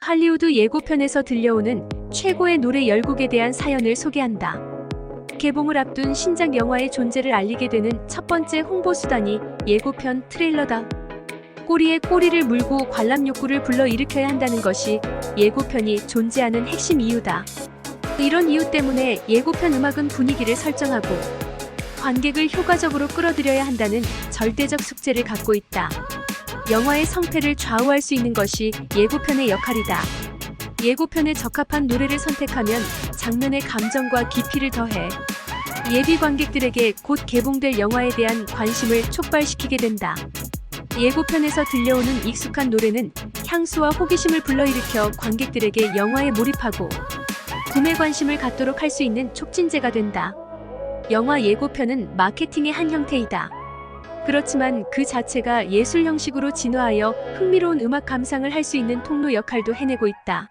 할리우드 예고편에서 들려오는 최고의 노래 10곡에 대한 사연을 소개한다. 개봉을 앞둔 신작 영화의 존재를 알리게 되는 첫 번째 홍보 수단이 예고편 트레일러다. 꼬리에 꼬리를 물고 관람 욕구를 불러일으켜야 한다는 것이 예고편이 존재하는 핵심 이유다. 이런 이유 때문에 예고편 음악은 분위기를 설정하고 관객을 효과적으로 끌어들여야 한다는 절대적 숙제를 갖고 있다. 영화의 성패를 좌우할 수 있는 것이 예고편의 역할이다. 예고편에 적합한 노래를 선택하면 장면의 감정과 깊이를 더해 예비 관객들에게 곧 개봉될 영화에 대한 관심을 촉발시키게 된다. 예고편에서 들려오는 익숙한 노래는 향수와 호기심을 불러일으켜 관객들에게 영화에 몰입하고 구매 관심을 갖도록 할 수 있는 촉진제가 된다. 영화 예고편은 마케팅의 한 형태이다. 그렇지만 그 자체가 예술 형식으로 진화하여 흥미로운 음악 감상을 할 수 있는 통로 역할도 해내고 있다.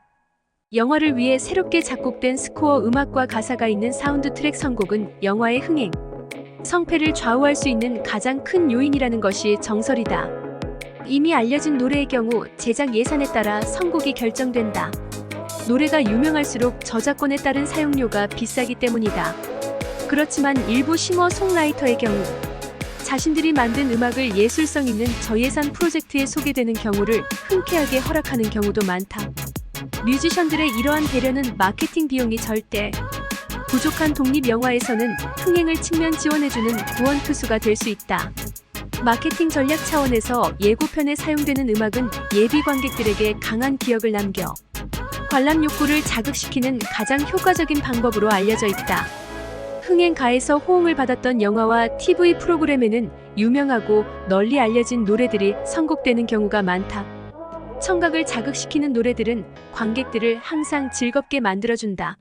영화를 위해 새롭게 작곡된 스코어 음악과 가사가 있는 사운드 트랙 선곡은 영화의 흥행, 성패를 좌우할 수 있는 가장 큰 요인이라는 것이 정설이다. 이미 알려진 노래의 경우 제작 예산에 따라 선곡이 결정된다. 노래가 유명할수록 저작권에 따른 사용료가 비싸기 때문이다. 그렇지만 일부 싱어송라이터의 경우 자신들이 만든 음악을 예술성 있는 저예산 프로젝트에 소개되는 경우를 흔쾌하게 허락하는 경우도 많다. 뮤지션들의 이러한 배려는 마케팅 비용이 절대 부족한 독립영화에서는 흥행을 측면 지원해주는 구원투수가 될 수 있다. 마케팅 전략 차원에서 예고편에 사용되는 음악은 예비 관객들에게 강한 기억을 남겨 관람 욕구를 자극시키는 가장 효과적인 방법으로 알려져 있다. 흥행가에서 호응을 받았던 영화와 TV 프로그램에는 유명하고 널리 알려진 노래들이 선곡되는 경우가 많다. 청각을 자극시키는 노래들은 관객들을 항상 즐겁게 만들어준다.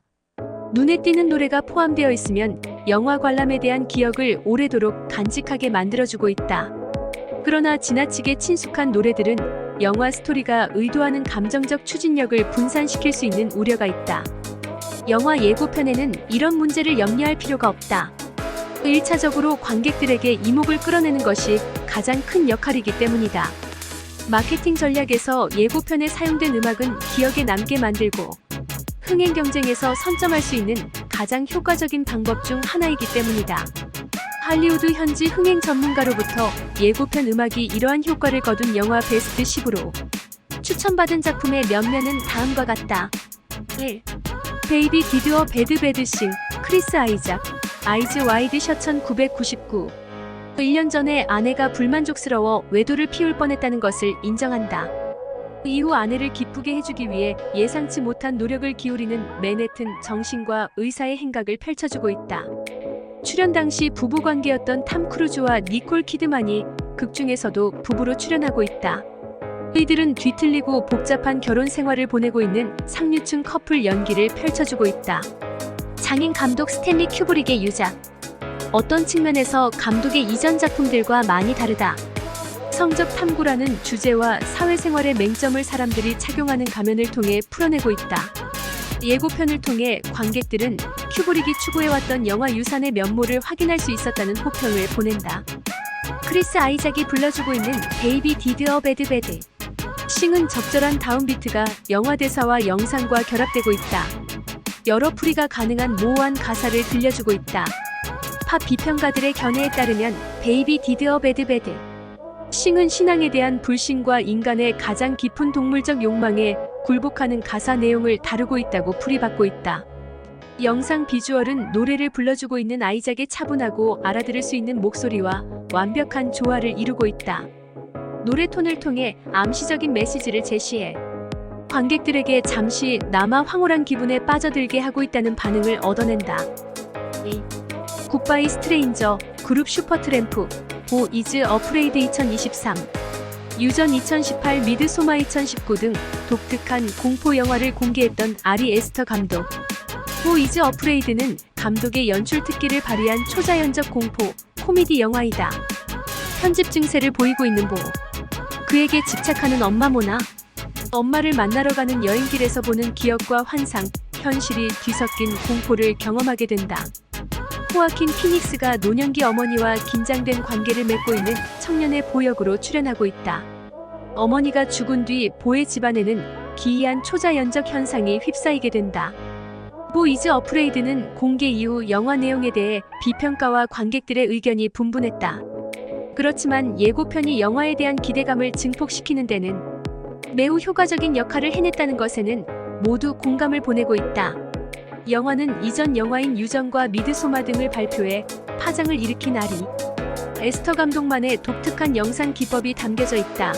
눈에 띄는 노래가 포함되어 있으면 영화 관람에 대한 기억을 오래도록 간직하게 만들어주고 있다. 그러나 지나치게 친숙한 노래들은 영화 스토리가 의도하는 감정적 추진력을 분산시킬 수 있는 우려가 있다. 영화 예고편에는 이런 문제를 염려할 필요가 없다. 1차적으로 관객들에게 이목을 끌어내는 것이 가장 큰 역할이기 때문이다. 마케팅 전략에서 예고편에 사용된 음악은 기억에 남게 만들고 흥행 경쟁에서 선점할 수 있는 가장 효과적인 방법 중 하나이기 때문이다. 할리우드 현지 흥행 전문가로부터 예고편 음악이 이러한 효과를 거둔 영화 베스트 10으로 추천받은 작품의 몇몇은 다음과 같다. 1. 베이비 디드 어 배드 배드 싱, 크리스 아이작, 아이즈 와이드 셔 1999. 1년 전에 아내가 불만족스러워 외도를 피울 뻔했다는 것을 인정한다. 이후 아내를 기쁘게 해주기 위해 예상치 못한 노력을 기울이는 맨해튼 정신과 의사의 행각을 펼쳐주고 있다. 출연 당시 부부관계였던 탐 크루즈와 니콜 키드만이 극 중에서도 부부로 출연하고 있다. 이들은 뒤틀리고 복잡한 결혼 생활을 보내고 있는 상류층 커플 연기를 펼쳐주고 있다. 장인 감독 스탠리 큐브릭의 유작. 어떤 측면에서 감독의 이전 작품들과 많이 다르다. 성적 탐구라는 주제와 사회생활의 맹점을 사람들이 착용하는 가면을 통해 풀어내고 있다. 예고편을 통해 관객들은 큐브릭이 추구해왔던 영화 유산의 면모를 확인할 수 있었다는 호평을 보낸다. 크리스 아이작이 불러주고 있는 베이비 디드 어 배드 배드 싱은 적절한 다운비트가 영화 대사와 영상과 결합되고 있다. 여러 풀이가 가능한 모호한 가사를 들려주고 있다. 팝 비평가들의 견해에 따르면 베이비 디드 어 배드 배드 싱은 신앙에 대한 불신과 인간의 가장 깊은 동물적 욕망에 굴복하는 가사 내용을 다루고 있다고 풀이받고 있다. 영상 비주얼은 노래를 불러주고 있는 아이작의 차분하고 알아들을 수 있는 목소리와 완벽한 조화를 이루고 있다. 노래 톤을 통해 암시적인 메시지를 제시해 관객들에게 잠시 남아 황홀한 기분에 빠져들게 하고 있다는 반응을 얻어낸다. 2. 굿바이 스트레인저, 그룹 슈퍼트램프, 보 이즈 어프레이드 2023, 유전 2018, 미드소마 2019 등 독특한 공포 영화를 공개했던 아리 에스터 감독. 보 이즈 어프레이드는 감독의 연출 특기를 발휘한 초자연적 공포, 코미디 영화이다. 편집 증세를 보이고 있는 보. 그에게 집착하는 엄마 모나. 엄마를 만나러 가는 여행길에서 보는 기억과 환상, 현실이 뒤섞인 공포를 경험하게 된다. 호아킨 피닉스가 노년기 어머니와 긴장된 관계를 맺고 있는 청년의 보역으로 출연하고 있다. 어머니가 죽은 뒤 보의 집안에는 기이한 초자연적 현상이 휩싸이게 된다. 보이즈 어프레이드는 공개 이후 영화 내용에 대해 비평가와 관객들의 의견이 분분했다. 그렇지만 예고편이 영화에 대한 기대감을 증폭시키는 데는 매우 효과적인 역할을 해냈다는 것에는 모두 공감을 보내고 있다. 영화는 이전 영화인 유정과 미드소마 등을 발표해 파장을 일으킨 아리 에스터 감독만의 독특한 영상 기법이 담겨져 있다.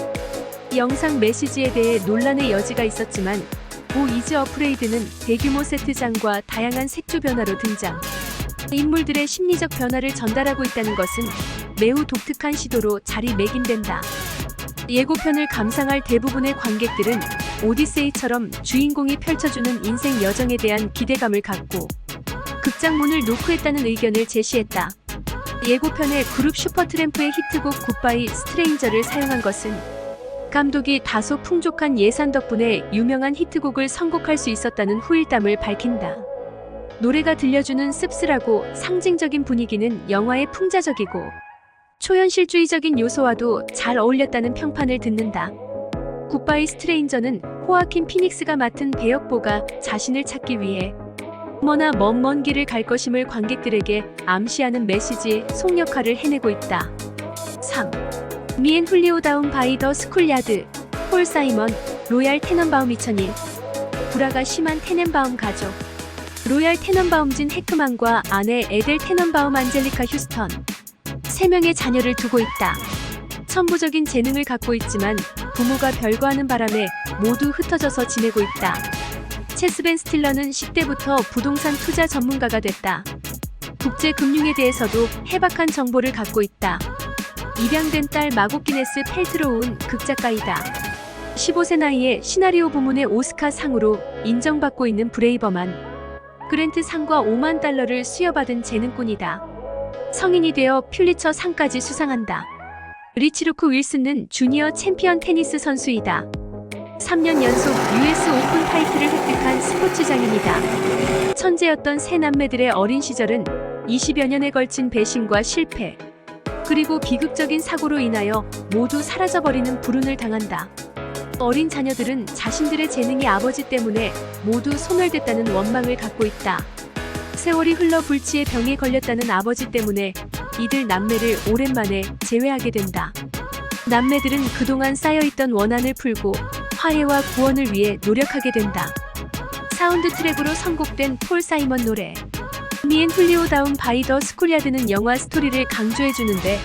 영상 메시지에 대해 논란의 여지가 있었지만 보이즈 어프레이드는 대규모 세트장과 다양한 색조 변화로 등장. 인물들의 심리적 변화를 전달하고 있다는 것은 매우 독특한 시도로 자리매김된다. 예고편을 감상할 대부분의 관객들은 오디세이처럼 주인공이 펼쳐주는 인생 여정에 대한 기대감을 갖고 극장 문을 노크했다는 의견을 제시했다. 예고편에 그룹 슈퍼트램프의 히트곡 굿바이 스트레인저를 사용한 것은 감독이 다소 풍족한 예산 덕분에 유명한 히트곡을 선곡할 수 있었다는 후일담을 밝힌다. 노래가 들려주는 씁쓸하고 상징적인 분위기는 영화의 풍자적이고 초현실주의적인 요소와도 잘 어울렸다는 평판을 듣는다. 굿바이 스트레인저는 호아킨 피닉스가 맡은 배역보가 자신을 찾기 위해 머나 먼 길을 갈 것임을 관객들에게 암시하는 메시지 속 역할을 해내고 있다. 3. 미 앤 훌리오 다운 바이 더 스쿨야드 폴 사이먼 로얄 테넌바움 2001 불화가 심한 테넨바움 가족 로얄 테넌바움진 헤크만과 아내 에델 테넌바움 안젤리카 휴스턴 3명의 자녀를 두고 있다. 천부적인 재능을 갖고 있지만 부모가 별거하는 바람에 모두 흩어져서 지내고 있다. 체스 벤 스틸러는 10대부터 부동산 투자 전문가가 됐다. 국제금융에 대해서도 해박한 정보를 갖고 있다. 입양된 딸 마고키네스 펠트로우는 극작가이다. 15세 나이에 시나리오 부문의 오스카 상으로 인정받고 있는 브레이버만 그랜트 상과 $50,000를 수여받은 재능꾼이다. 성인이 되어 퓰리처 상까지 수상한다. 리치루크 윌슨은 주니어 챔피언 테니스 선수이다. 3년 연속 US 오픈 타이틀을 획득한 스포츠 장인이다. 천재였던 세 남매들의 어린 시절은 20여 년에 걸친 배신과 실패, 그리고 비극적인 사고로 인하여 모두 사라져버리는 불운을 당한다. 어린 자녀들은 자신들의 재능이 아버지 때문에 모두 소멸됐다는 원망을 갖고 있다. 세월이 흘러 불치의 병에 걸렸다는 아버지 때문에 이들 남매를 오랜만에 재회하게 된다. 남매들은 그동안 쌓여있던 원한을 풀고 화해와 구원을 위해 노력하게 된다. 사운드 트랙으로 선곡된 폴 사이먼 노래 미 앤 훌리오 다운 바이 더 스쿨야드는 영화 스토리를 강조해주는데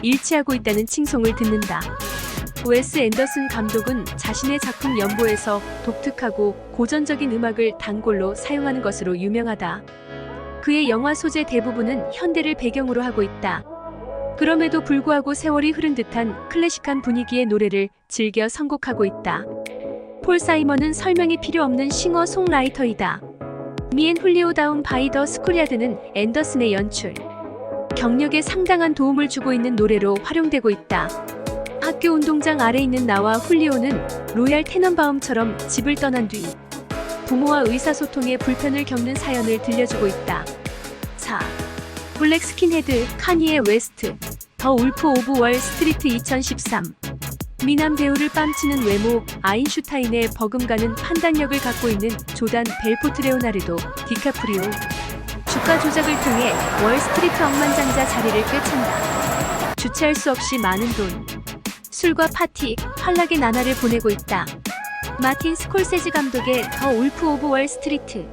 일치하고 있다는 칭송을 듣는다. 웨스 앤더슨 감독은 자신의 작품 연보에서 독특하고 고전적인 음악을 단골로 사용하는 것으로 유명하다. 그의 영화 소재 대부분은 현대를 배경으로 하고 있다. 그럼에도 불구하고 세월이 흐른 듯한 클래식한 분위기의 노래를 즐겨 선곡하고 있다. 폴 사이먼은 설명이 필요 없는 싱어송라이터이다. 미 앤 훌리오 다운 바이 더 스쿨야드는 앤더슨의 연출, 경력에 상당한 도움을 주고 있는 노래로 활용되고 있다. 학교 운동장 아래 있는 나와 훌리오는 로얄 테넌바움처럼 집을 떠난 뒤 부모와 의사소통에 불편을 겪는 사연을 들려주고 있다. 4. 블랙 스킨헤드 카니에 웨스트 더 울프 오브 월 스트리트 2013 미남 배우를 뺨치는 외모 아인슈타인의 버금가는 판단력을 갖고 있는 조단 벨포트 레오나르도 디카프리오 주가 조작을 통해 월스트리트 억만장자 자리를 꿰찬다. 주체할 수 없이 많은 돈, 술과 파티, 환락의 나날을 보내고 있다. 마틴 스콜세지 감독의 더 울프 오브 월스트리트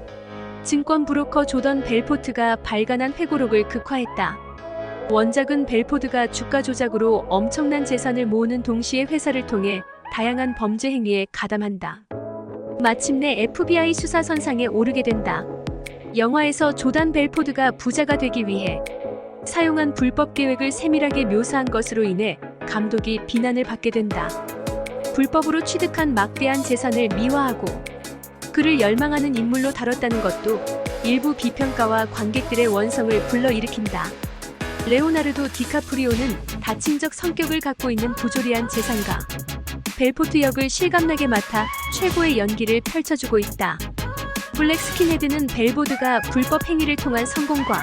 증권 브로커 조던 벨포트가 발간한 회고록을 극화했다. 원작은 벨포드가 주가 조작으로 엄청난 재산을 모으는 동시에 회사를 통해 다양한 범죄 행위에 가담한다. 마침내 FBI 수사 선상에 오르게 된다. 영화에서 조단 벨포드가 부자가 되기 위해 사용한 불법 계획을 세밀하게 묘사한 것으로 인해 감독이 비난을 받게 된다. 불법으로 취득한 막대한 재산을 미화하고 그를 열망하는 인물로 다뤘다는 것도 일부 비평가와 관객들의 원성을 불러일으킨다. 레오나르도 디카프리오는 다층적 성격을 갖고 있는 부조리한 재산가 벨포트 역을 실감나게 맡아 최고의 연기를 펼쳐주고 있다. 블랙 스킨헤드는 벨보드가 불법 행위를 통한 성공과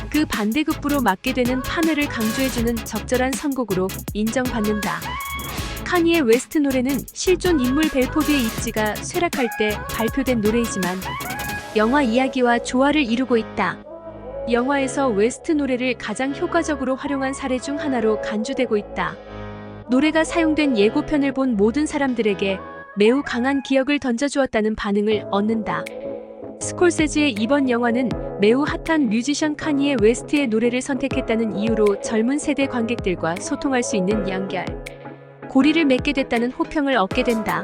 그 반대급부로 맞게 되는 파멸을 강조해주는 적절한 선곡으로 인정받는다. 카니에 웨스트 노래는 실존 인물 벨포드의 입지가 쇠락할 때 발표된 노래이지만 영화 이야기와 조화를 이루고 있다. 영화에서 웨스트 노래를 가장 효과적으로 활용한 사례 중 하나로 간주되고 있다. 노래가 사용된 예고편을 본 모든 사람들에게 매우 강한 기억을 던져주었다는 반응을 얻는다. 스콜세지의 이번 영화는 매우 핫한 뮤지션 카니에 웨스트의 노래를 선택했다는 이유로 젊은 세대 관객들과 소통할 수 있는 연결, 고리를 맺게 됐다는 호평을 얻게 된다.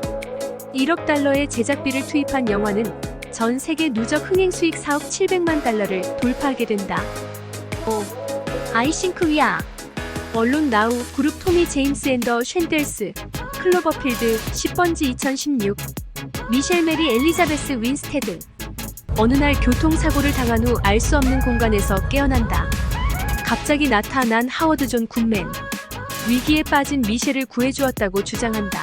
1억 달러의 제작비를 투입한 영화는 전 세계 누적 흥행 수익 4억 700만 달러를 돌파하게 된다. 아이싱크위아 언론 나우 그룹 토미 제임스 앤 더 쉔델스 클로버필드 10번지 2016 미셸 메리 엘리자베스 윈스테드 어느 날 교통사고를 당한 후 알 수 없는 공간에서 깨어난다. 갑자기 나타난 하워드 존 굿맨. 위기에 빠진 미셸을 구해주었다고 주장한다.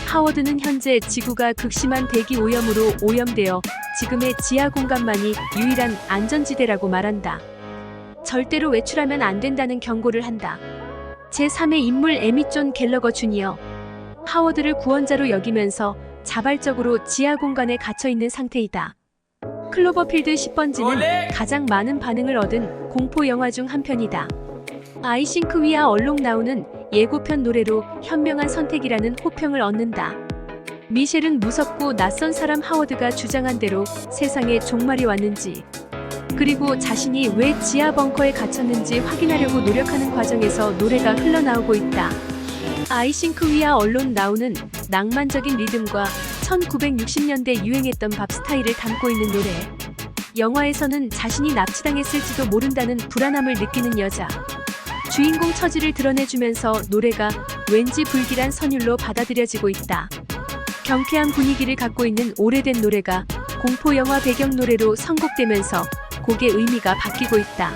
하워드는 현재 지구가 극심한 대기 오염으로 오염되어 지금의 지하 공간만이 유일한 안전지대라고 말한다. 절대로 외출하면 안 된다는 경고를 한다. 제3의 인물 에미 존 갤러거 주니어. 하워드를 구원자로 여기면서 자발적으로 지하 공간에 갇혀있는 상태이다. 클로버필드 10번지는 가장 많은 반응을 얻은 공포 영화 중 한 편이다. 아이싱크위아 얼록 나우는 예고편 노래로 현명한 선택이라는 호평을 얻는다. 미셸은 무섭고 낯선 사람 하워드가 주장한 대로 세상에 종말이 왔는지, 그리고 자신이 왜 지하 벙커에 갇혔는지 확인하려고 노력하는 과정에서 노래가 흘러나오고 있다. 아이싱크위아 얼론 나우는 낭만적인 리듬과 1960년대 유행했던 밥 스타일을 담고 있는 노래. 영화에서는 자신이 납치당했을지도 모른다는 불안함을 느끼는 여자. 주인공 처지를 드러내주면서 노래가 왠지 불길한 선율로 받아들여지고 있다. 경쾌한 분위기를 갖고 있는 오래된 노래가 공포 영화 배경 노래로 선곡되면서 곡의 의미가 바뀌고 있다.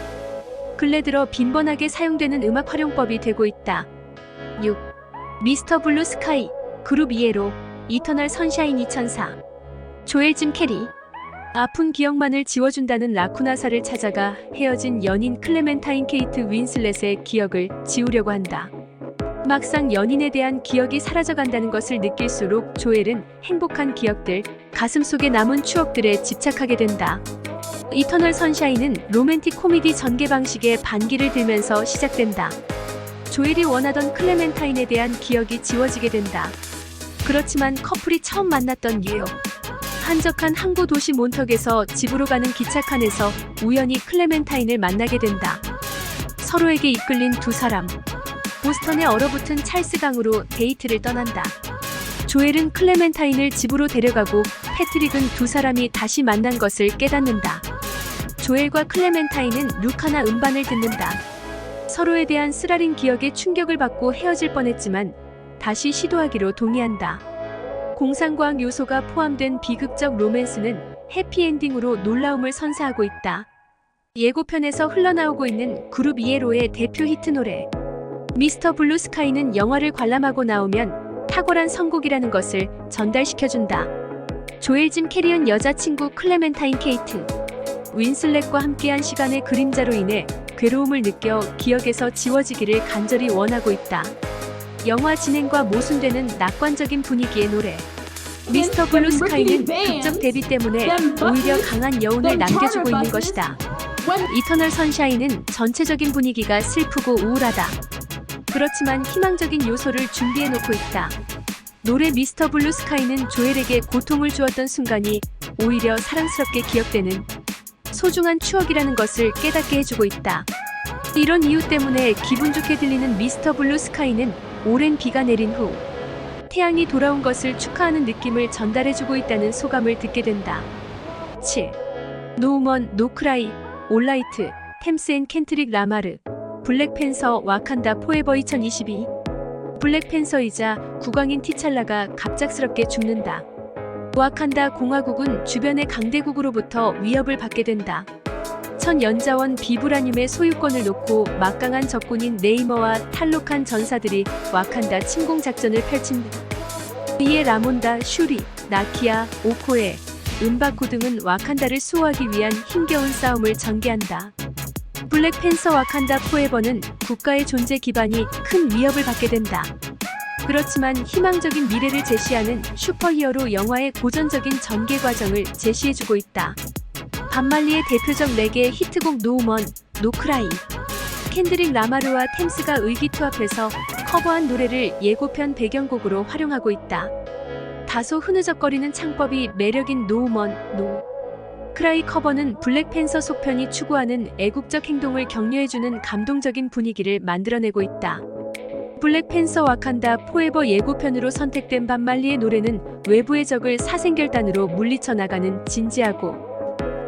근래 들어 빈번하게 사용되는 음악 활용법이 되고 있다. 6. 미스터 블루 스카이 그룹 이에로 이터널 선샤인 2004 조엘 짐 캐리 아픈 기억만을 지워준다는 라쿠나사를 찾아가 헤어진 연인 클레멘타인 케이트 윈슬렛의 기억을 지우려고 한다. 막상 연인에 대한 기억이 사라져간다는 것을 느낄수록 조엘은 행복한 기억들, 가슴속에 남은 추억들에 집착하게 된다. 이터널 선샤인은 로맨틱 코미디 전개 방식의 반기를 들면서 시작된다. 조엘이 원하던 클레멘타인에 대한 기억이 지워지게 된다. 그렇지만 커플이 처음 만났던 뉴욕. 한적한 항구 도시 몬턱에서 집으로 가는 기차칸에서 우연히 클레멘타인을 만나게 된다. 서로에게 이끌린 두 사람. 보스턴에 얼어붙은 찰스 강으로 데이트를 떠난다. 조엘은 클레멘타인을 집으로 데려가고 패트릭은 두 사람이 다시 만난 것을 깨닫는다. 조엘과 클레멘타인은 루카나 음반을 듣는다. 서로에 대한 쓰라린 기억에 충격을 받고 헤어질 뻔했지만 다시 시도하기로 동의한다. 공상과학 요소가 포함된 비극적 로맨스는 해피엔딩으로 놀라움을 선사하고 있다. 예고편에서 흘러나오고 있는 그룹 이에로의 대표 히트 노래 미스터 블루 스카이는 영화를 관람하고 나오면 탁월한 선곡이라는 것을 전달시켜준다. 조엘 짐 캐리언 여자친구 클레멘타인 케이트 윈슬렛과 함께한 시간의 그림자로 인해 괴로움을 느껴 기억에서 지워지기를 간절히 원하고 있다. 영화 진행과 모순되는 낙관적인 분위기의 노래 미스터 블루 스카이는 극적 데뷔 때문에 오히려 강한 여운을 남겨주고 있는 것이다. 이터널 선샤인은 전체적인 분위기가 슬프고 우울하다. 그렇지만 희망적인 요소를 준비해놓고 있다. 노래 미스터 블루 스카이는 조엘에게 고통을 주었던 순간이 오히려 사랑스럽게 기억되는 소중한 추억이라는 것을 깨닫게 해주고 있다. 이런 이유 때문에 기분 좋게 들리는 미스터 블루 스카이는 오랜 비가 내린 후 태양이 돌아온 것을 축하하는 느낌을 전달해주고 있다는 소감을 듣게 된다. 7. 노우먼 노크라이 올라이트 템스 앤 켄트릭 라마르 블랙팬서 와칸다 포에버 2022 블랙팬서이자 국왕인 티찰라가 갑작스럽게 죽는다. 와칸다 공화국은 주변의 강대국으로부터 위협을 받게 된다. 천 연자원 비브라늄의 소유권을 놓고 막강한 적군인 네이머와 탈록한 전사들이 와칸다 침공 작전을 펼친다. 이에 라몬다, 슈리, 나키아, 오코에, 은바쿠 등은 와칸다를 수호하기 위한 힘겨운 싸움을 전개한다. 블랙팬서 와칸다 포에버는 국가의 존재 기반이 큰 위협을 받게 된다. 그렇지만 희망적인 미래를 제시하는 슈퍼히어로 영화의 고전적인 전개 과정을 제시해주고 있다. 반말리의 대표적 4개의 히트곡 노 우먼, 노 크라이, 켄드릭 라마르와 템스가 의기투합해서 커버한 노래를 예고편 배경곡으로 활용하고 있다. 다소 흐느적거리는 창법이 매력인 노 우먼, 노 크라이 커버는 블랙팬서 속편이 추구하는 애국적 행동을 격려해주는 감동적인 분위기를 만들어내고 있다. 블랙팬서 와칸다 포에버 예고편으로 선택된 반말리의 노래는 외부의 적을 사생결단으로 물리쳐 나가는 진지하고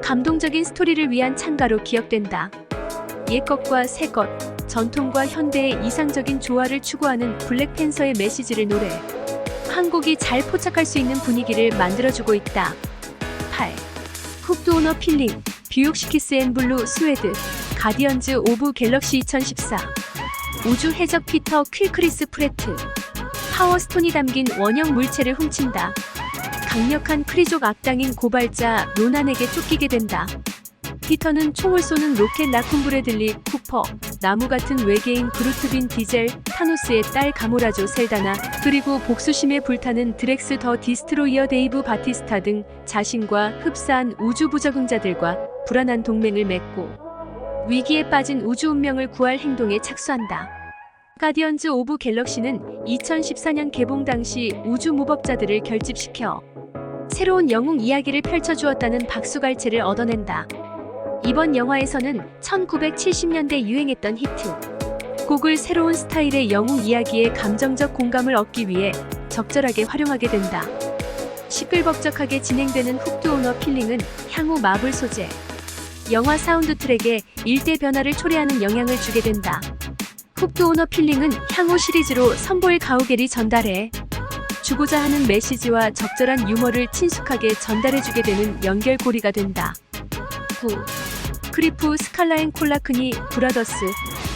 감동적인 스토리를 위한 찬가로 기억된다. 옛것과 새것, 전통과 현대의 이상적인 조화를 추구하는 블랙팬서의 메시지를 노래 한 곡이 잘 포착할 수 있는 분위기를 만들어주고 있다. 8. 훅드 오너 필링, 뷰욕시키스 앤 블루 스웨드, 가디언즈 오브 갤럭시 2014. 우주 해적 피터 퀼크리스 프레트, 파워스톤이 담긴 원형 물체를 훔친다. 강력한 크리족 악당인 고발자 로난에게 쫓기게 된다. 피터는 총을 쏘는 로켓 라쿤 브래들리 쿠퍼, 나무 같은 외계인 그루트 빈 디젤, 타노스의 딸 가모라조 셀다나, 그리고 복수심에 불타는 드렉스 더 디스트로이어 데이브 바티스타 등 자신과 흡사한 우주 부적응자들과 불안한 동맹을 맺고 위기에 빠진 우주 운명을 구할 행동에 착수한다. 가디언즈 오브 갤럭시는 2014년 개봉 당시 우주 무법자들을 결집시켜 새로운 영웅 이야기를 펼쳐주었다는 박수갈채를 얻어낸다. 이번 영화에서는 1970년대 유행했던 히트 곡을 새로운 스타일의 영웅 이야기에 감정적 공감을 얻기 위해 적절하게 활용하게 된다. 시끌벅적하게 진행되는 훅드 오너 필링은 향후 마블 소재 영화 사운드 트랙에 일대 변화를 초래하는 영향을 주게 된다. 훅드 오너 필링은 향후 시리즈로 선보일 가오갤이 전달해 주고자 하는 메시지와 적절한 유머를 친숙하게 전달해주게 되는 연결고리가 된다. 9. 크리프 스칼라앤 콜라크니 브라더스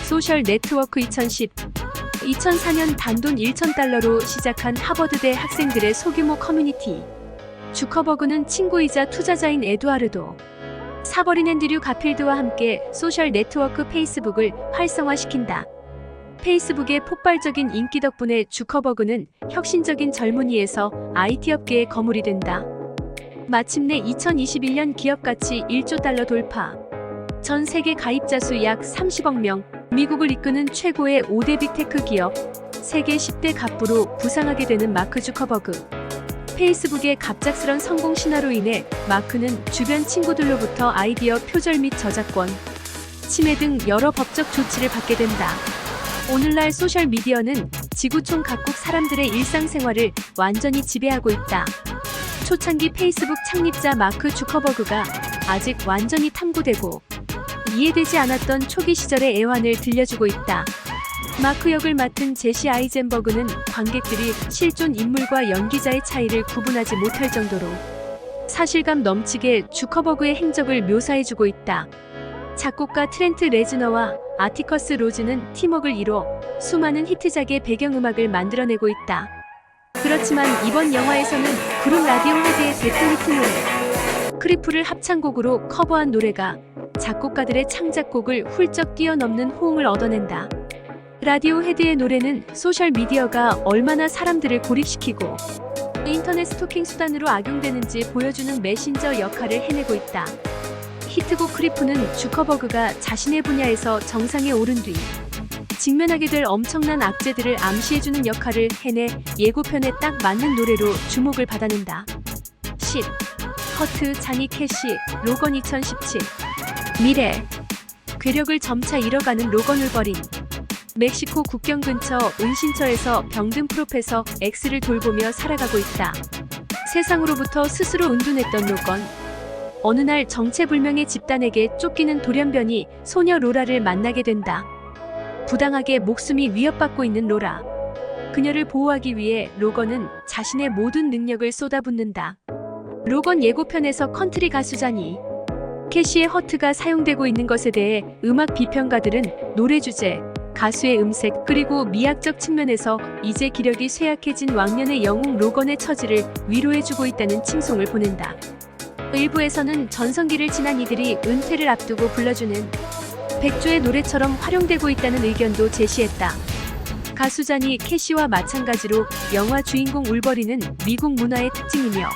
소셜 네트워크 2010. 2004년 단돈 1,000달러로 시작한 하버드대 학생들의 소규모 커뮤니티. 주커버그는 친구이자 투자자인 에두아르도 사버린 앤드류 가필드와 함께 소셜 네트워크 페이스북을 활성화시킨다. 페이스북의 폭발적인 인기 덕분에 주커버그는 혁신적인 젊은이에서 IT 업계의 거물이 된다. 마침내 2021년 기업가치 1조 달러 돌파. 전 세계 가입자 수 약 30억 명, 미국을 이끄는 최고의 5대 빅테크 기업, 세계 10대 갑부로 부상하게 되는 마크 주커버그. 페이스북의 갑작스런 성공 신화로 인해 마크는 주변 친구들로부터 아이디어 표절 및 저작권, 침해 등 여러 법적 조치를 받게 된다. 오늘날 소셜미디어는 지구촌 각국 사람들의 일상생활을 완전히 지배하고 있다. 초창기 페이스북 창립자 마크 주커버그가 아직 완전히 탐구되고 이해되지 않았던 초기 시절의 애환을 들려주고 있다. 마크 역을 맡은 제시 아이젠버그는 관객들이 실존 인물과 연기자의 차이를 구분하지 못할 정도로 사실감 넘치게 주커버그의 행적을 묘사해주고 있다. 작곡가 트렌트 레즈너와 아티커스 로즈는 팀워크를 이뤄 수많은 히트작의 배경음악을 만들어내고 있다. 그렇지만 이번 영화에서는 그룹 라디오헤드의 대표 히트 노래 크리프를 합창곡으로 커버한 노래가 작곡가들의 창작곡을 훌쩍 뛰어넘는 호응을 얻어낸다. 라디오헤드의 노래는 소셜미디어가 얼마나 사람들을 고립시키고 인터넷 스토킹 수단으로 악용되는지 보여주는 메신저 역할을 해내고 있다. 히트곡 크리프는 주커버그가 자신의 분야에서 정상에 오른 뒤 직면하게 될 엄청난 악재들을 암시해주는 역할을 해내 예고편에 딱 맞는 노래로 주목을 받아낸다. 10. 허트, 자니 캐시, 로건 2017. 미래. 괴력을 점차 잃어가는 로건 울버린. 멕시코 국경 근처 은신처에서 병든 프로페서 X를 돌보며 살아가고 있다. 세상으로부터 스스로 은둔했던 로건. 어느 날 정체불명의 집단에게 쫓기는 돌연변이 소녀 로라를 만나게 된다. 부당하게 목숨이 위협받고 있는 로라. 그녀를 보호하기 위해 로건은 자신의 모든 능력을 쏟아붓는다. 로건 예고편에서 컨트리 가수자니 캐시의 허트가 사용되고 있는 것에 대해 음악 비평가들은 노래 주제, 가수의 음색, 그리고 미학적 측면에서 이제 기력이 쇠약해진 왕년의 영웅 로건의 처지를 위로해주고 있다는 칭송을 보낸다. 일부에서는 전성기를 지난 이들이 은퇴를 앞두고 불러주는 백조의 노래처럼 활용되고 있다는 의견도 제시했다. 가수 자니 캐시와 마찬가지로 영화 주인공 울버린은 미국 문화의 특징이며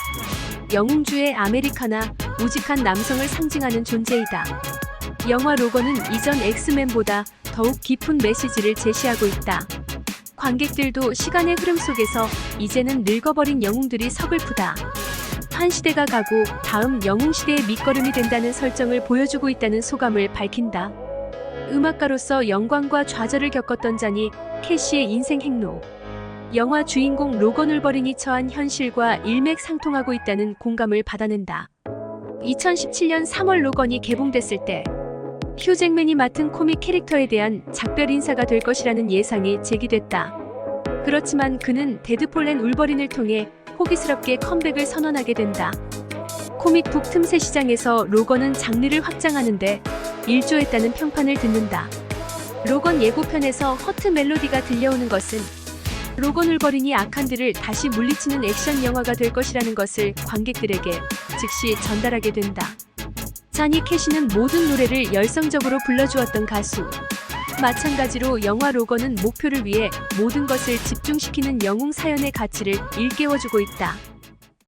영웅주의 아메리카나 우직한 남성을 상징하는 존재이다. 영화 로건은 이전 엑스맨보다 더욱 깊은 메시지를 제시하고 있다. 관객들도 시간의 흐름 속에서 이제는 늙어버린 영웅들이 서글프다. 한 시대가 가고 다음 영웅 시대의 밑거름이 된다는 설정을 보여주고 있다는 소감을 밝힌다. 음악가로서 영광과 좌절을 겪었던 자니 캐시의 인생 행로. 영화 주인공 로건 울버린이 처한 현실과 일맥상통하고 있다는 공감을 받아낸다. 2017년 3월 로건이 개봉됐을 때 휴 잭맨이 맡은 코믹 캐릭터에 대한 작별 인사가 될 것이라는 예상이 제기됐다. 그렇지만 그는 데드폴 앤 울버린을 통해 호기스럽게 컴백을 선언하게 된다. 코믹북 틈새 시장에서 로건은 장르를 확장하는데 일조했다는 평판을 듣는다. 로건 예고편에서 허트 멜로디가 들려오는 것은 로건 울버린이 악한들을 다시 물리치는 액션 영화가 될 것이라는 것을 관객들에게 즉시 전달하게 된다. 자니 캐시는 모든 노래를 열성적으로 불러주었던 가수. 마찬가지로 영화 로건은 목표를 위해 모든 것을 집중시키는 영웅 사연의 가치를 일깨워주고 있다.